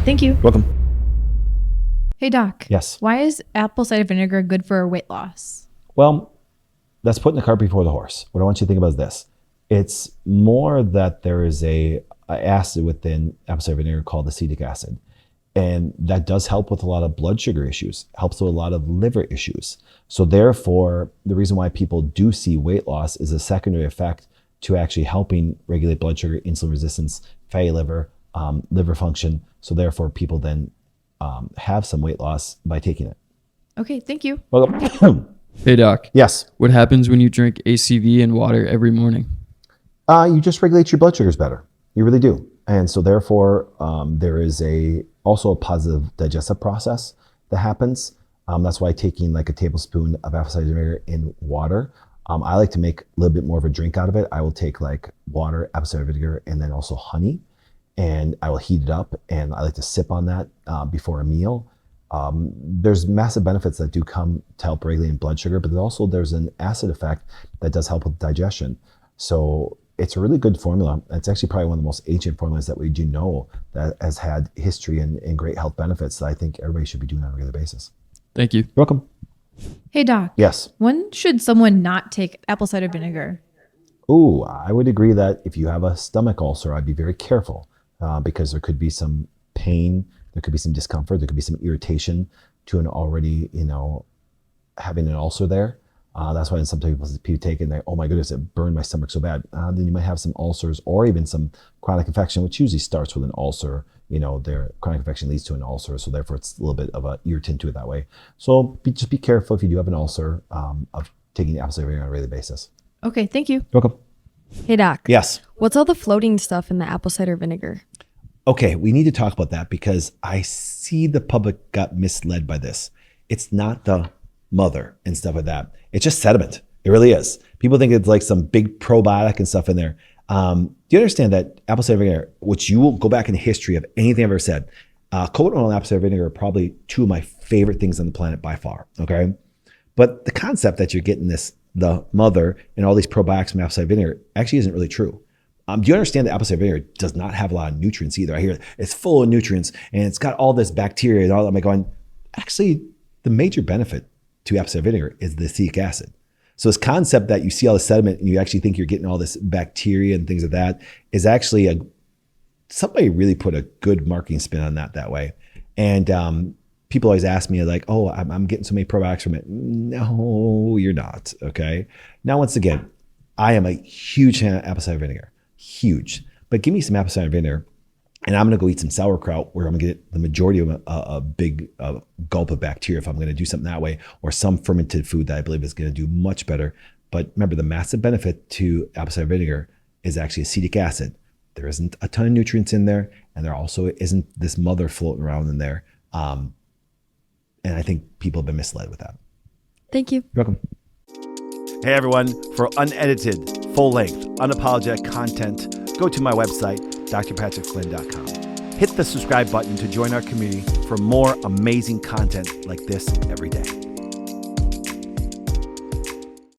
Thank you. Welcome. Hey, Doc. Yes. Why is apple cider vinegar good for weight loss? Well, that's putting the cart before the horse. What I want you to think about is this. It's more that there is a acid within apple cider vinegar called acetic acid. And that does help with a lot of blood sugar issues, helps with a lot of liver issues. So therefore, the reason why people do see weight loss is a secondary effect to actually helping regulate blood sugar, insulin resistance, fatty liver, liver function. So therefore, people then have some weight loss by taking it. Okay, thank you. Welcome. Hey, Doc. Yes. What happens when you drink ACV and water every morning? You just regulate your blood sugars better. You really do. And so therefore, there is also a positive digestive process that happens. That's why taking like a tablespoon of apple cider vinegar in water, I like to make a little bit more of a drink out of it. I will take like water, apple cider vinegar, and then also honey, and I will heat it up, and I like to sip on that before a meal. There's massive benefits that do come to help regulate blood sugar, but there's an acid effect that does help with digestion. So it's a really good formula. It's actually probably one of the most ancient formulas that we do know that has had history and great health benefits that I think everybody should be doing on a regular basis. Thank you. You're welcome. Hey, Doc. Yes. When should someone not take apple cider vinegar? Ooh, I would agree that if you have a stomach ulcer, I'd be very careful because there could be some pain, there could be some discomfort, there could be some irritation to an already, having an ulcer there. That's why sometimes people take it and they, oh my goodness, it burned my stomach so bad. Then you might have some ulcers or even some chronic infection, which usually starts with an ulcer. Their chronic infection leads to an ulcer, so therefore it's a little bit of an irritant to it that way. So just be careful if you do have an ulcer of taking the apple cider vinegar on a daily basis. Okay, thank you. You're welcome. Hey, Doc. Yes. What's all the floating stuff in the apple cider vinegar? Okay, we need to talk about that because I see the public got misled by this. It's not the mother and stuff like that. It's just sediment. It really is. People think it's like some big probiotic and stuff in there. Do you understand that apple cider vinegar, which you will go back in the history of anything I've ever said, coconut oil and apple cider vinegar are probably two of my favorite things on the planet by far, okay? But the concept that you're getting the mother and all these probiotics from apple cider vinegar actually isn't really true. Do you understand that apple cider vinegar does not have a lot of nutrients either? I hear it's full of nutrients and it's got all this bacteria and all that. I'm like going, actually, the major benefit to apple cider vinegar is the acetic acid. So this concept that you see all the sediment and you actually think you're getting all this bacteria and things like that is actually somebody really put a good marketing spin on that way. And people always ask me like, oh, I'm getting so many probiotics from it. No, you're not, okay? Now, once again, I am a huge fan of apple cider vinegar, huge. But give me some apple cider vinegar and I'm gonna go eat some sauerkraut where I'm gonna get the majority of a big gulp of bacteria if I'm gonna do something that way, or some fermented food that I believe is gonna do much better. But remember, the massive benefit to apple cider vinegar is actually acetic acid. There isn't a ton of nutrients in there, and there also isn't this mother floating around in there. And I think people have been misled with that. Thank you. You're welcome. Hey everyone, for unedited, full-length, unapologetic content, go to my website, drpatrickflynn.com. Hit the subscribe button to join our community for more amazing content like this every day.